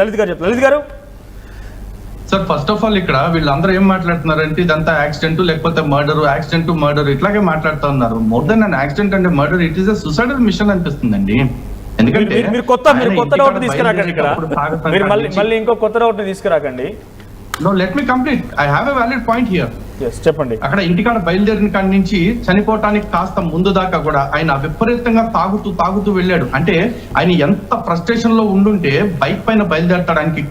లలిత్ గారు sir, first of all ఇక్కడ వీళ్ళందరూ ఏం మాట్లాడుతున్నారంటే ఇదంతా యాక్సిడెంట్ లేకపోతే మర్డర్ ఇట్లాగే మాట్లాడుతూ ఉన్నారు. More than an accident and murder, it is suicidal mission అనిపిస్తుందండి. ఎందుకంటే మీరు కొత్త డౌట్ తీసుకురాకండి ఇక్కడ, మీరు మళ్ళీ ఇంకో కొత్త డౌట్ తీసుకురాకండి. No, let me complete. I have a valid point here. చెప్పండి. అక్కడ ఇంటికాడ బయలుదేరిన కాడి నుంచి చనిపోవటానికి కాస్త ముందు దాకా కూడా ఆయన విపరీతంగా తాగుతూ వెళ్ళాడు. అంటే ఆయన ఎంత ఫ్రస్ట్రేషన్ లో ఉండుంటే బైక్ పైన బయలుదేరటానికి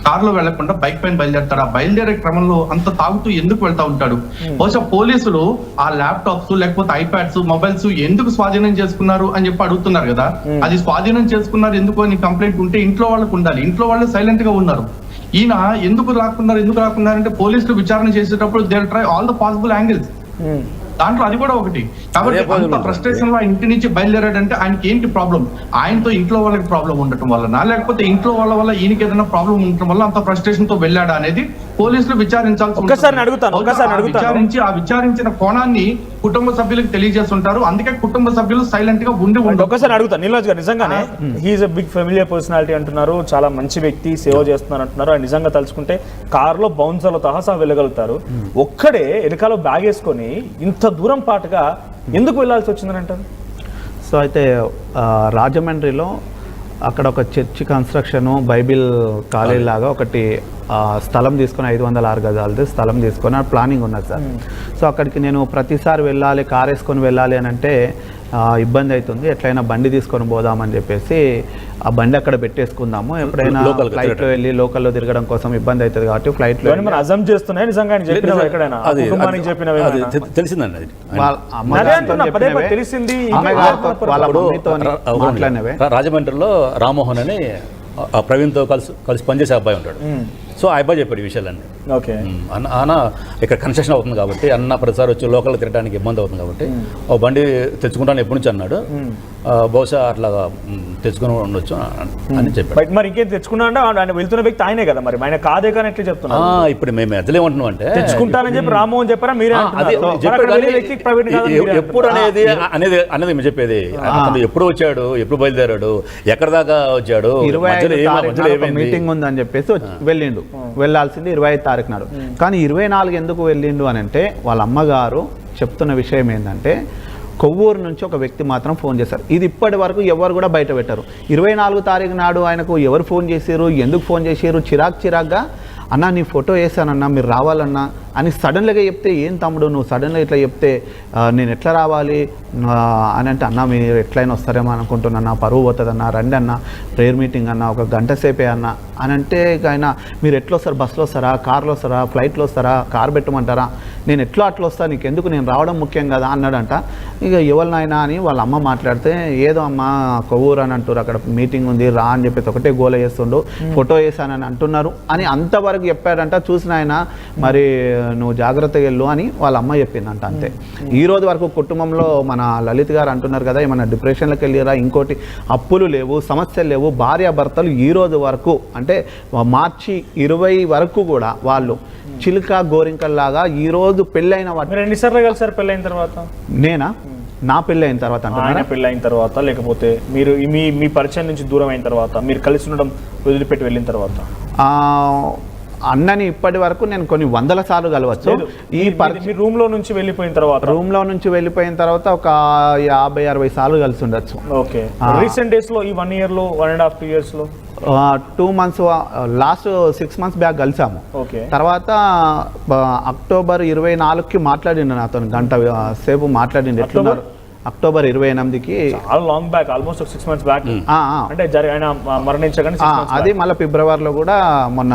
కారులో వెళ్లకుండా బైక్ పైన బయలుదేరతాడు. ఆ బయలుదేరే క్రమంలో అంత తాగుతూ ఎందుకు వెళ్తా ఉంటాడు? బహుశా పోలీసులు ఆ ల్యాప్టాప్స్ లేకపోతే ఐప్యాడ్స్ మొబైల్స్ ఎందుకు స్వాధీనం చేసుకున్నారు అని చెప్పి అడుగుతున్నారు కదా. అది స్వాధీనం చేసుకున్నారు ఎందుకు అని కంప్లైంట్ ఉంటే ఇంట్లో వాళ్ళకు ఉండాలి. ఇంట్లో వాళ్ళు సైలెంట్ గా ఉన్నారు. ఈయన ఎందుకు రాకున్నారంటే పోలీసులు విచారణ చేసేటప్పుడు they try all the possible angles. దాంట్లో అది కూడా ఒకటి. కాబట్టి అంత ఫ్రస్ట్రేషన్ లో ఇంటి నుంచి బయలుదేరాడంటే ఆయనకి ఏంటి ప్రాబ్లం? ఆయనతో ఇంట్లో వాళ్ళకి ప్రాబ్లం ఉండటం వలన, లేకపోతే ఇంట్లో వాళ్ళ వల్ల ఈయనకి ఏదైనా ప్రాబ్లం ఉండటం వల్ల అంత ఫ్రస్ట్రేషన్ తో వెళ్ళాడా అనేది పోలీసులు విచారించాల్సి విచారించి ఆ విచారించిన కోణాన్ని కుటుంబ సభ్యులకు తెలియజేస్తుంటారు. అందుకే కుటుంబ సభ్యులు సైలెంట్ గా ఉండి ఒకసారి అడుగుతాను. నీలోజ్ గారు, నిజంగానే he is a big familiar personality అంటున్నారు, చాలా మంచి వ్యక్తి, సేవ చేస్తున్నారు అంటున్నారు. ఆయన నిజంగా తలుచుకుంటే కారులో బౌన్సర్లతో సహా వెళ్ళగలుగుతారు. ఒక్కడే వెనకాల బ్యాగ్ వేసుకొని ఇంత దూరం పాటుగా ఎందుకు వెళ్ళాల్సి వచ్చిందని అంటారు? సో అయితే రాజమండ్రిలో అక్కడ ఒక చర్చి కన్స్ట్రక్షన్, బైబిల్ కాలేజ్ లాగా ఒకటి స్థలం తీసుకొని 506 గజాలది స్థలం తీసుకొని ప్లానింగ్ ఉన్నది సార్. సో అక్కడికి నేను ప్రతిసారి వెళ్ళాలి, కార్ వేసుకొని వెళ్ళాలి అని అంటే ఇబ్బంది అవుతుంది. ఎట్లయినా బండి తీసుకొని పోదామని చెప్పేసి ఆ బండి అక్కడ పెట్టేసుకుందాము. ఎప్పుడైనా ఫ్లైట్లో వెళ్ళి లోకల్లో తిరగడం కోసం ఇబ్బంది అవుతుంది కాబట్టి ఫ్లైట్లో మాట్లాడినవే. రాజమండ్రిలో రామ్మోహన్ అని ప్రవీణ్తో కలిసి పనిచేసే అబ్బాయి ఉంటాడు. సో ఆ అబ్బాయి చెప్పాడు ఈ విషయాలన్నీ. అన్న ఇక్కడ కన్స్ట్రక్షన్ అవుతుంది కాబట్టి, అన్న ప్రతిసారి వచ్చి లోకల్లో తిరగడానికి ఇబ్బంది అవుతుంది కాబట్టి ఓ బండి తెచ్చుకుంటాను ఎప్పటి నుంచి అన్నాడు. బహుశా అట్లా తెచ్చుకుని ఉండొచ్చు అని చెప్పాడు. మరి ఇంకేం తెచ్చుకున్నా అంటే ఆయన వెళ్తున్న వ్యక్తి ఆయనే కదా, మరి ఆయన కాదే కానీ ఎట్లా చెప్తున్నా? ఇప్పుడు మేము ఎట్లేమంటున్నాం అంటే తెచ్చుకుంటానని చెప్పి రామ్మోహన్ చెప్పారా? మీరే ఎప్పుడు అనేది మేము చెప్పేది. ఎప్పుడు వచ్చాడు, ఎప్పుడు బయలుదేరాడు, ఎక్కడ దాకా వచ్చాడు, మీటింగ్ ఉందని చెప్పేసి వెళ్ళిండు. వెళ్ళాల్సింది 25 తారీఖు నాడు. కానీ 24 ఎందుకు వెళ్ళిండు అని అంటే వాళ్ళ అమ్మగారు చెప్తున్న విషయం ఏంటంటే కొవ్వూరు నుంచి ఒక వ్యక్తి మాత్రం ఫోన్ చేశారు. ఇది ఇప్పటి వరకు ఎవరు కూడా బయట పెట్టారు. 24 తారీఖు నాడు ఆయనకు ఎవరు ఫోన్ చేశారు, ఎందుకు ఫోన్ చేశారు, చిరాగ్గా అన్న నీ ఫోటో వేసానన్నా మీరు రావాలన్నా అని సడన్గా చెప్తే, ఏం తమ్ముడు నువ్వు సడన్గా ఇట్లా చెప్తే నేను ఎట్లా రావాలి అని అంటే, అన్న మీరు ఎట్లయినా వస్తారేమో అనుకుంటున్నా, పరువు పోతుందన్నా, రండి అన్న, ప్రేయర్ మీటింగ్ అన్న, ఒక గంట సేపే అన్న అని అంటే, ఆయన మీరు ఎట్లా వస్తారు, బస్సులో వస్తారా, కార్లో వస్తారా, ఫ్లైట్లో వస్తారా, కార్ పెట్టమంటారా, నేను ఎట్లా అట్లా వస్తాను, నీకు ఎందుకు, నేను రావడం ముఖ్యం కదా అన్నాడంట. ఇక ఎవరినైనా అని వాళ్ళ అమ్మ మాట్లాడితే, ఏదో అమ్మ కొవ్వూరు అని అంటారు, అక్కడ మీటింగ్ ఉంది రా అని చెప్పేసి ఒకటే గోల చేస్తుండు, ఫోటో వేసానని అంటున్నారు అని అంతవరకు చెప్పాడంట. చూసిన ఆయన మరి నువ్వు జాగ్రత్తగా వెళ్ళు అని వాళ్ళ అమ్మ చెప్పిందంట. అంతే. ఈ రోజు వరకు కుటుంబంలో మన లలిత్ గారు అంటున్నారు కదా, ఏమన్నా డిప్రెషన్లోకి వెళ్ళిరా, ఇంకోటి అప్పులు లేవు, సమస్యలు లేవు, భార్యాభర్తలు ఈ రోజు వరకు అంటే మార్చి 20 వరకు కూడా వాళ్ళు చిలుక గోరింకల్లాగా ఈ రోజు పెళ్ళైన వాటి. ఎన్నిసార్లు కలిసారు పెళ్ళైన తర్వాత? నేనా? నా పెళ్ళైన తర్వాత అంటే పెళ్ళైన తర్వాత, లేకపోతే మీరు మీ పరిచయం నుంచి దూరం అయిన తర్వాత, మీరు కలిసి ఉండడం వదిలిపెట్టి వెళ్ళిన తర్వాత? అన్నని ఇప్పటి వరకు నేను కొన్ని 100 సార్లు కలవచ్చు. ఈ రూమ్ లో నుంచి వెళ్ళిపోయిన తర్వాత ఒక 50-60 సార్లు కలిసి ఉండొచ్చు. ఓకే. రీసెంట్ డేస్ లో, ఈ 1 ఇయర్ లో, 1.5 2 years లో 2 months, లాస్ట్ 6 months బ్యాక్ కలిసాము. తర్వాత అక్టోబర్ 24కి మాట్లాడిండు నాతో, గంట సేపు మాట్లాడిండు. ఎట్లున్నారు? అక్టోబర్ 28కి, long back, almost 6 months back. అంటే ఆయన మరణించగానే అది మళ్ళీ ఫిబ్రవరిలో కూడా మొన్న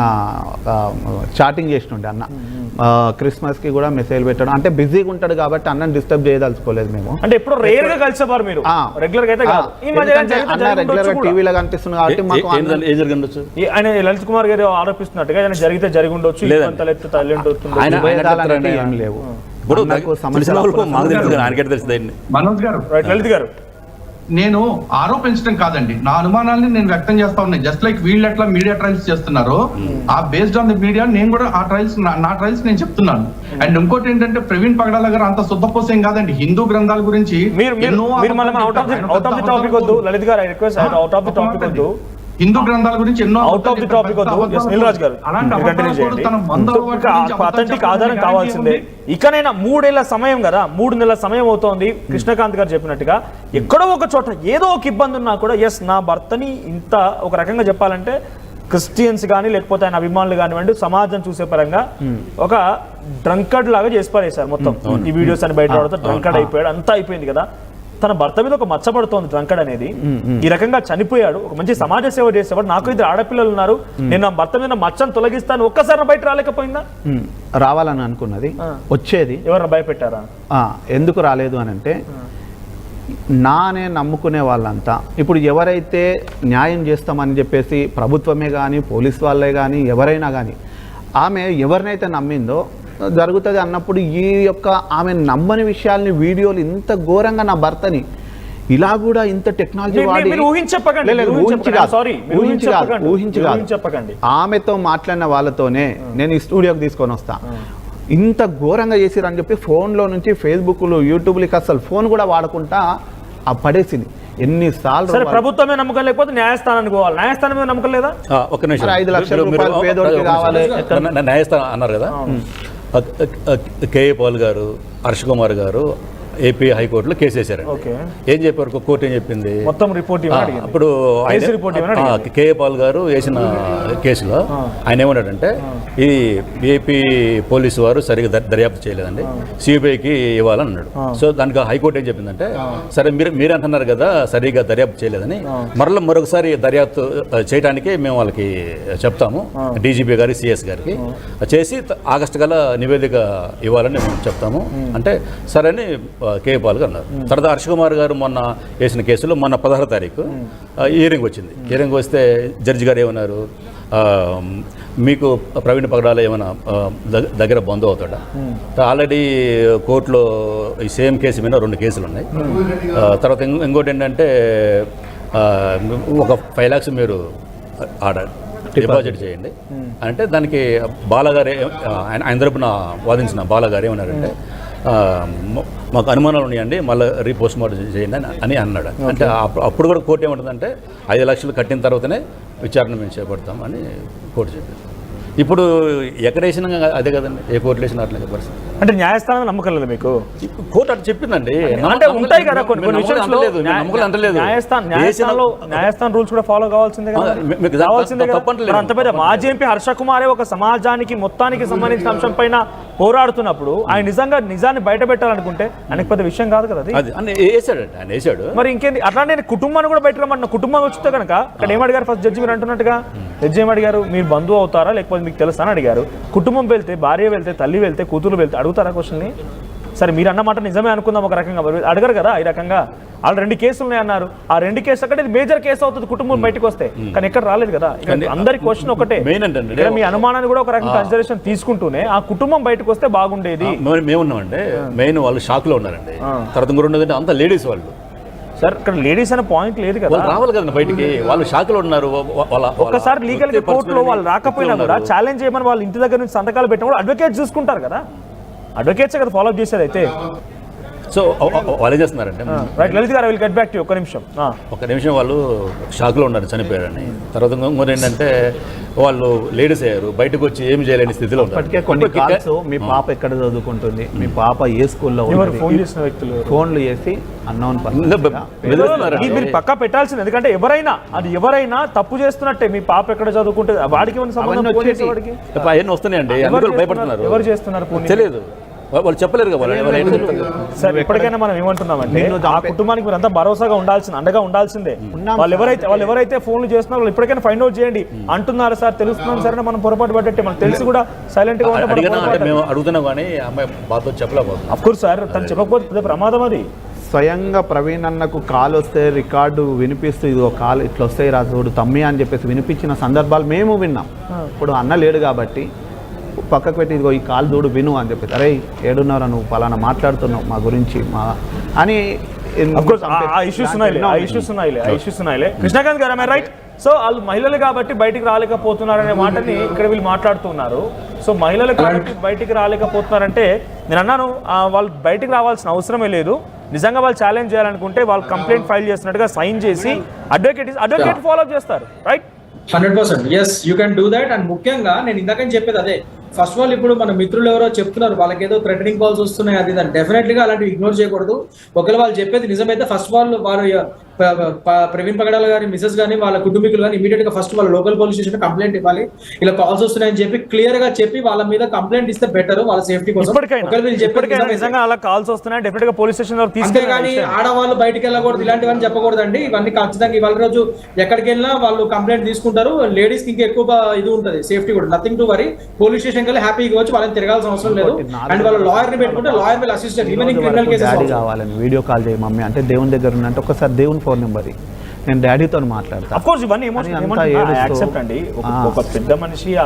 చాటింగ్ చేసినుండే అన్న. క్రిస్మస్ కి కూడా మెసేజ్ పెట్టడం, అంటే బిజీగా ఉంటాడు కాబట్టి అన్నని డిస్టర్బ్ చేయదలుచుకోలేదు మేము. అంటే ఎప్పుడు రేర్ గా కలిసేవారు మీరు, రెగ్యులర్ గా అయితే కాదు. అన్న రెగ్యులర్ గా టీవీలో కనిపిస్తుంది కాబట్టి మాకు ఆయన లలిత్ కుమార్ గారు ఆరోపిస్తున్నట్టుగా ఏదైనా జరిగితే జరిగి ఉండొచ్చు, ఏం లేవు. మనోజ్ గారు, లలిత్ గారు నేను ఆరోపించడం కాదండి, నా అనుమానాన్ని నేను వ్యక్తం చేస్తా ఉన్నాయి. జస్ట్ లైక్ వీళ్ళు ఎట్లా మీడియా ట్రయల్స్ చేస్తున్నారు, ఆ బేస్డ్ ఆన్ ది మీడియా నేను కూడా ఆ ట్రయల్స్ నా ట్రయల్స్ నేను చెప్తున్నాను. అండ్ ఇంకోటి ఏంటంటే ప్రవీణ్ పగడాల గారు అంత శుద్ధపోసేం కాదండి. హిందూ గ్రంథాల గురించి హిందూ గ్రంథాల గురించి ఎన్నో అథెంటిక్ ఆధారం కావాల్సిందే. ఇకనైనా 3 ఏళ్ల సమయం కదా, 3 నెలల సమయం అవుతోంది. కృష్ణకాంత్ గారు చెప్పినట్టుగా ఎక్కడో ఒక చోట ఏదో ఒక ఇబ్బంది ఉన్నా కూడా ఎస్ నా భర్తని ఇంత ఒక రకంగా చెప్పాలంటే క్రిస్టియన్స్ కానీ లేకపోతే ఆయన అభిమానులు కానివ్వండి సమాజం చూసే పరంగా ఒక డ్రంకర్డ్ లాగా చేసి పారేశారు మొత్తం. ఈ వీడియోస్ అని బయట రావడంతో డ్రంకర్డ్ అయిపోయాడు, అంతా అయిపోయింది కదా. తన భర్త మీద ఒక మచ్చబడుతోంది డ్రంకర్డ్ అనేది. ఈ రకంగా చనిపోయాడు, ఒక మంచి సమాజ సేవ చేసేవాడు. నాకు 2 ఆడపిల్లలు ఉన్నారు, నేను నా భర్త మీద మచ్చను తొలగిస్తాను, ఒక్కసారి బయట రాలేకపోయిందా? రావాలని అనుకున్నది, వచ్చేది. ఎవరన్నా భయపెట్టారా? ఎందుకు రాలేదు అని అంటే నానే నమ్ముకునే వాళ్ళంతా ఇప్పుడు ఎవరైతే న్యాయం చేస్తామని చెప్పేసి ప్రభుత్వమే కానీ పోలీస్ వాళ్ళే కానీ ఎవరైనా కానీ ఆమె ఎవరినైతే నమ్మిందో జరుగుతుంది అన్నప్పుడు ఈ యొక్క ఆమె నమ్మని విషయాల్ని వీడియోలు ఇంత ఘోరంగా నా భర్తని ఇలా కూడా ఇంత టెక్నాలజీ వాడి ఊహించి కాదు ఆమెతో మాట్లాడిన వాళ్ళతోనే నేను ఈ స్టూడియోకి తీసుకొని వస్తా. ఇంత ఘోరంగా చేసిరని చెప్పి ఫోన్లో నుంచి ఫేస్బుక్లు యూట్యూబ్లకి అసలు ఫోన్ కూడా వాడకుండా ఆ పడేసింది. ఎన్నిసార్లు ప్రభుత్వమే నమ్మకం లేకపోతే న్యాయస్థానానికి పోవాలి, న్యాయస్థానం మీద నమ్మకం లేదా? ఒక నిమిషం, 5 లక్షల రూపాయలు పేదోడికి కావాలి. న్యాయస్థానం అన్నారు కదా, కేఏ పాల్ గారు, హర్ష కుమార్ గారు ఏపీ హైకోర్టులో కేసు వేశారు. ఏం చెప్పారు కోర్టు? ఏం చెప్పింది? మొత్తం రిపోర్ట్ అప్పుడు కేఏ పాల్ గారు వేసిన కేసులో ఆయన ఏమన్నాడంటే ఇది ఏపీ పోలీసు వారు సరిగా దర్యాప్తు చేయలేదండి, సిబిఐకి ఇవ్వాలన్నాడు. సో దానికి హైకోర్టు ఏం చెప్పిందంటే సరే మీరు అంటున్నారు కదా సరిగా దర్యాప్తు చేయలేదని, మరొకసారి దర్యాప్తు చేయడానికి మేము వాళ్ళకి చెప్తాము, డీజీపీ గారి సిఎస్ గారికి చేసి ఆగస్టు గల నివేదిక ఇవ్వాలని మేము చెప్తాము అంటే సరే అని కేఏ పాల్ గారు అన్నారు. తర్వాత హర్ష కుమార్ గారు మొన్న వేసిన కేసులో మొన్న 16వ తారీఖు హియరింగ్ వచ్చింది. హియరింగ్ వస్తే జడ్జి గారు ఏమన్నారు, మీకు ప్రవీణ్ పగడాల ఏమైనా దగ్గర బంధు అవుతాడా? ఆల్రెడీ కోర్టులో ఈ సేమ్ కేసు మీద 2 కేసులు ఉన్నాయి. తర్వాత ఇంకోటి ఏంటంటే ఒక 5 lakhs మీరు డిపాజిట్ చేయండి అంటే దానికి బాలగారు ఆయన తరపున వాదించిన బాలగారు ఏమన్నారంటే మాకు అనుమానాలు ఉన్నాయండి, మళ్ళీ రీపోస్ట్ మార్టం చేయండి అని అన్నాడు. అంటే అప్పుడు కూడా కోర్టు ఏమంటుందంటే 5 లక్షలు కట్టిన తర్వాతనే విచారణ మేము చేపడతాం అని కోర్టు చెప్పింది. ఇప్పుడు ఎక్కడ వేసినా అదే కదండి, ఏ కోర్టులో వేసినా అట్లే పరిస్థితి. అంటే న్యాయస్థానం నమ్మకం లేదు మీకు? కోర్టు అట్లా చెప్పిందండి. అంటే ఉంటాయి కదా కొన్ని న్యాయస్థానం రూల్స్ కూడా ఫాలో కావాల్సిందే కదా. అంత పెద్ద మాజీ ఎంపీ హర్ష కుమారే ఒక సమాజానికి మొత్తానికి సంబంధించిన అంశం పైన పోరాడుతున్నప్పుడు ఆయన నిజాన్ని బయట పెట్టాలనుకుంటే ఆయనకు పెద్ద విషయం కాదు కదా అది. మరి ఇంకేంటి అట్లాంటి కుటుంబాన్ని కూడా బయట రమ్మన్న కుటుంబం వచ్చితే కనుక అక్కడ ఏమడిగారు ఫస్ట్ జడ్జి మీరు అంటున్నట్టుగా? జడ్జి ఏమడిగారు, మీరు బంధువు అవుతారా లేకపోతే మీకు తెలుసా అని అడిగారు. కుటుంబం వెళ్తే, భార్య వెళ్తే, తల్లి వెళ్తే, కూతురు వెళ్తే అడుగుతారా క్వశ్చన్ని? సరే మీరు అన్నమాట నిజమే అనుకుందాం, ఒక రకంగా అడగరు కదా ఈ రకంగా. వాళ్ళు 2 కేసులు ఉన్నాయి అన్నారు, ఆ 2 కేసులు అక్కడ మేజర్ కేసు అవుతుంది కుటుంబం బయటకు వస్తే, కానీ ఎక్కడ రాలేదు కదా. అందరి క్వశ్చన్ ఒకటే, మీ అనుమానాన్ని కూడా ఒక రకంగా కన్సిడరేషన్ తీసుకుంటూనే ఆ కుటుంబం బయటకు వస్తే బాగుండేది. మేమున్నామంటే మెయిన్ వాళ్ళు షాక్ లో ఉన్నారండి. తర్వాత ఇంకోటి అంత లేడీస్ వాళ్ళు సార్, ఇక్కడ లేడీస్ అనే పాయింట్ లేదు కదా, రావాలి కదా బయటికి, వాళ్ళు షాక్ లో ఉన్నారు. ఒక్కసారి లీగల్ గా కోర్టులో వాళ్ళు రాకపోయినా కూడా ఛాలెంజ్ చేయమని వాళ్ళు ఇంటి దగ్గర నుంచి సంతకాలు పెట్టిన కూడా అడ్వకేట్ చూసుకుంటారు కదా, అడ్వకేట్సే కదా ఫాలో అప్ చేసేది. అయితే సో వాళ్ళు ఏం చేస్తున్నారంటే రైట్ లలిత్ గారు, విల్ గెట్ బ్యాక్ టు ఒక్క నిమిషం. వాళ్ళు షాక్లో ఉన్నారు చనిపోయారని. తర్వాత ఇంకోటి ఏంటంటే వాళ్ళు లేడీస్ అయ్యారు, బయటకు వచ్చి ఏం చేయలేని స్థితిలో ఇప్పటికే కొన్ని కాల్స్ మీ పాప ఎక్కడ చదువుకుంటుంది, మీ పాప ఏ స్కూల్లో ఫోన్ చేసిన వ్యక్తులు ఫోన్లు చేసి అన్నోన్ మీరు పక్కా పెట్టాల్సింది. ఎందుకంటే ఎవరైనా తప్పు చేస్తున్నట్టే. మీ పాప ఎక్కడ చదువుకుంటుంది, వాడికి సంబంధం అవన్నీ వస్తున్నాయండి, భయపడుతున్నారు. ఎవరు చేస్తున్నారు తెలియదు, వాళ్ళు చెప్పలేరు కదా. సార్ ఇప్పటికైనా మనం ఏమంటున్నామంటే ఆ కుటుంబానికి మీరు అంతా భరోసాగా అండగా ఉండాల్సిందే. వాళ్ళు ఎవరైతే ఫోన్లు చేస్తున్నారో వాళ్ళు ఇప్పటికైనా ఫైండ్ అవుట్ చేయండి అంటున్నారు సార్. తెలుస్తున్నాం సరే, మనం పొరపాటు పడ్డట్టే, మనకు తెలిసి కూడా సైలెంట్ గా అడుగుతున్నాం కానీ అమ్మాయి బాధతో చెప్పలేకపోతుంది. అఫ్ కోర్స్ సార్, తను చెప్పకపోతే ప్రమాదం అది. స్వయంగా ప్రవీణ్ అన్నకు కాల్ వస్తే రికార్డు వినిపిస్తూ ఇదిగో కాల్ ఇట్లా వస్తాయి రాజోడు తమ్మి అని చెప్పేసి వినిపించిన సందర్భాలు మేము విన్నాం. ఇప్పుడు అన్న లేడు కాబట్టి పక్కకు పెట్టి ఇదిగో ఈ కాల్ చూడు విను అని చెప్పేసి, అరే ఏడున్నారా నువ్వు పలానా మాట్లాడుతున్నావు మా గురించి అని ఆ ఇష్యూస్ ఉన్నాయిలే కృష్ణకాంత్ గారు రైట్. సో వాళ్ళు మహిళలు కాబట్టి బయటికి రాలేకపోతున్నారనే మాటని ఇక్కడ వీళ్ళు మాట్లాడుతున్నారు. సో మహిళలు కాబట్టి బయటికి రాలేకపోతున్నారంటే నేను అన్నాను వాళ్ళు బయటికి రావాల్సిన అవసరమే లేదు. నిజంగా వాళ్ళు ఛాలెంజ్ చేయాలనుకుంటే వాళ్ళు కంప్లైంట్ ఫైల్ చేసినట్టుగా సైన్ చేసి అడ్వకేట్ ఫాలో అప్ చేస్తారు. Right, 100%. Yes, you can do that. And ముఖ్యంగా నేను ఇందాకని చెప్పేది అదే, ఫస్ట్ ఆఫ్ ఆల్ ఇప్పుడు మన మిత్రులు ఎవరో చెప్తున్నారు వాళ్ళకి ఏదో థ్రెటనింగ్ కాల్స్ వస్తున్నాయి అది డెఫినెట్లీ గా అలాంటివి ఇగ్నోర్ చేయకూడదు. ఒకవేళ వాళ్ళు చెప్పేది నిజమైతే ఫస్ట్ ఆఫ్ ఆల్ వారు ప్రవీణ్ పగడాల గారి మిసెస్ గానీ వాళ్ళ కుటుంబీకులు కానీ ఇమీడియట్ గా ఫస్ట్ వాళ్ళ లోకల్ పోలీస్ స్టేషన్ కంప్లైంట్ ఇవ్వాలి. ఇలా కాల్స్ వస్తున్నాయని చెప్పి క్లియర్ గా చెప్పి వాళ్ళ మీద కంప్లైంట్ ఇస్తే బెటర్, వాళ్ళ సేఫ్టీ కోసం. నిజంగా అలా కాల్స్ వస్తున్నాయి డెఫినెట్ గా పోలీస్ స్టేషన్ కానీ ఆడవాళ్ళు బయటికి వెళ్ళకూడదు, ఇలాంటివన్నీ చెప్పకూడదండి. ఇవన్నీ ఖచ్చితంగా ఇవాళ రోజు ఎక్కడికి వెళ్ళినా వాళ్ళు కంప్లైంట్ తీసుకుంటారు. లేడీస్ కి ఇంకా ఎక్కువ ఇది ఉంటుంది, సేఫ్టీ కూడా. Nothing to worry, police station కి హ్యాపీగా వచ్చి వాళ్ళని తిరగాల్సిన అవసరం లేదు. అండ్ వాళ్ళు లాయర్ ని పెట్టుకుంటే lawyer will assist even in criminal cases. కావాలని వీడియో కాల్ చేయి మమ్మీ అంటే దేవుని దగ్గర ఉన్నట్టు ఒకసారి దేవుని ఫోన్ నెంబర్ నేను డాడీతో మాట్లాడతాను. అఫ్ కోర్స్ ఇవన్నీ యాక్సెప్ట్ అండి. ఒక పెద్ద మనిషి ఆ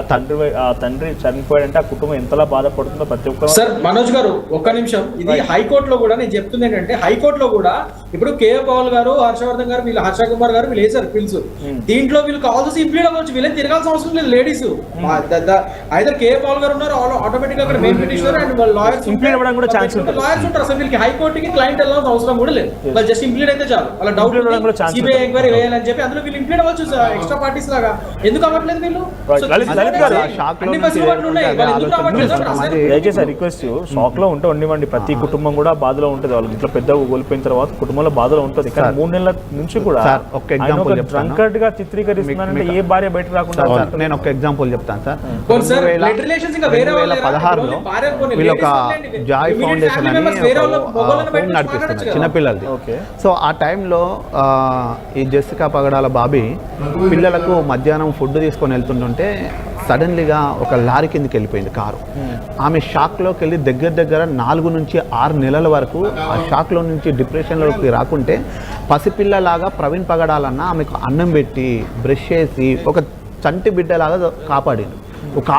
తండ్రి చనిపోయాడంటే ఆ కుటుంబం ఎంతలా బాధపడుతుందో ప్రతి ఒక్కరు. సార్ మనోజ్ గారు ఒక్క నిమిషం, ఇది హైకోర్టులో కూడా నేను చెప్తుంది ఏంటంటే, హైకోర్టులో కూడా ఇప్పుడు కేఏ పవల్ గారు, హర్షవర్ధన్ గారు, వీళ్ళు హర్ష కుమార్ గారు వీళ్ళు వేసారు పిల్స్. దీంట్లో వీళ్ళు కాల్స్ ఇంప్లీడ్ అవ్వచ్చు, వీళ్ళని తిరగాల్సిన అవసరం లేదు. లేడీస్ అయితే కేఏ పవల్ గారు ఉన్నారు, ఆటోమేటిక్ గా అక్కడ main petitioner and lawyers implead అవ్వడం కూడా ఛాన్స్ ఉంటుంది. లాయర్స్ ఉంటారు. అసలు వీళ్ళకి హైకోర్టుకి క్లయింట్ వెళ్ళాల్సిన అవసరం కూడా లేదు. వాళ్ళు జస్ట్ ఇంప్లీడ్ అయితే చాలు. వాళ్ళ డౌట్ సిబిఐ ఎంక్వైరీ వేయాలని చెప్పి అందులో వీళ్ళు ఇంప్లీడ్ అవ్వచ్చు ఎక్స్ట్రా పార్టీస్ లాగా. ఎందుకు అవ్వట్లేదు వీళ్ళు? దయచేసి రిక్వెస్ట్, షాక్ లో ఉంటే ఉండివ్వండి. ప్రతి కుటుంబం కూడా బాధలో ఉంటుంది. వాళ్ళకి ఇట్లా పెద్ద కోల్పోయిన తర్వాత కుటుంబంలో బాధలో ఉంటుంది. కానీ 3 నెలల నుంచి కూడా డ్రంకర్డ్ గా చిత్రీకరిస్తున్నారంటే ఏ భార్య బయటకు రాకుండా. నేను ఒక ఎగ్జాంపుల్ చెప్తాను సార్. 2016లో వీళ్ళు ఒక జాయ్ ఫౌండేషన్ అని నడిపిస్తున్నారు చిన్నపిల్లలది. సో ఆ టైంలో ఈ జెసికా పగడాల బాబీ పిల్లలకు మధ్యాహ్నం ఫుడ్ తీసుకొని వెళ్తుంటుంటే సడన్లీగా ఒక లారీ కిందకి వెళ్ళిపోయింది కారు. ఆమె షాక్లోకి వెళ్ళి దగ్గర 4 నుంచి 6 నెలల వరకు ఆ షాక్లో నుంచి డిప్రెషన్లోకి రాకుంటే పసిపిల్లలాగా ప్రవీణ్ పగడాలన్న ఆమెకు అన్నం పెట్టి బ్రష్ చేసి ఒక చంటి బిడ్డలాగా కాపాడిండు. ఒక